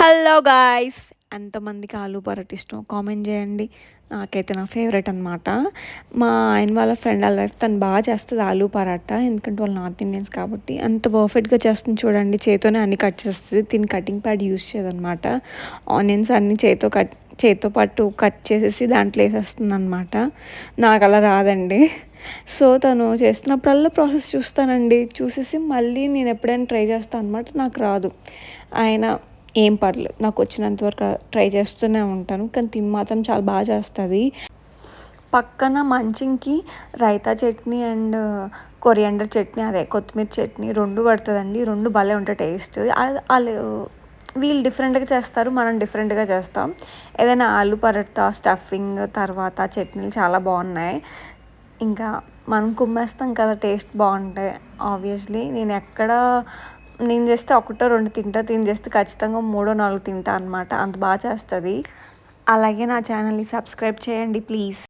Hello guys, ఎంతమందికి ఆలూ పరోటా ఇష్టం comment చేయండి. నాకైతే నా ఫేవరెట్ అనమాట. మా ఆయన వాళ్ళ ఫ్రెండ్ వాళ్ళ వైఫ్ తను బాగా చేస్తుంది ఆలూ పరాటా. ఎందుకంటే వాళ్ళు నార్త్ ఇండియన్స్ కాబట్టి అంత పర్ఫెక్ట్గా చేస్తుంది చూడండి. చేతితోనే అన్ని కట్ చేస్తుంది. తిని కటింగ్ ప్యాడ్ యూస్ చేయదనమాట. ఆనియన్స్ అన్ని చేతితో పాటు కట్ చేసేసి దాంట్లో వేసేస్తుంది అనమాట. నాకు అలా రాదండి. సో తను చేస్తున్నప్పుడల్లా ప్రాసెస్ చూస్తానండి. చూసేసి మళ్ళీ నేను ఎప్పుడైనా ట్రై చేస్తాను అనమాట. నాకు రాదు. ఆయన ఏం పర్లేదు, నాకు వచ్చినంత వరకు ట్రై చేస్తూనే ఉంటాను. కానీ తిని మాత్రం చాలా బాగా చేస్తుంది. పక్కన మంచింగ్కి రైతా చట్నీ అండ్ కొరియాండర్ చట్నీ, అదే కొత్తిమీర చట్నీ రెండు పడుతుందండి. రెండు భలే ఉంటాయి టేస్ట్. వాళ్ళు వీళ్ళు డిఫరెంట్గా చేస్తారు, మనం డిఫరెంట్గా చేస్తాం. ఏదైనా ఆలు పరోటా స్టఫింగ్ తర్వాత చట్నీలు చాలా బాగున్నాయి. ఇంకా మనం కుమ్మేస్తాం కదా, టేస్ట్ బాగుంటాయి. ఆబ్వియస్లీ నేను చేస్తే ఒకటో రెండు తింటా, తిని చేస్తే ఖచ్చితంగా మూడో నాలుగు తింటా అనమాట. అంత బాగా చేస్తుంది. అలాగే నా ఛానల్ని సబ్స్క్రైబ్ చేయండి ప్లీజ్.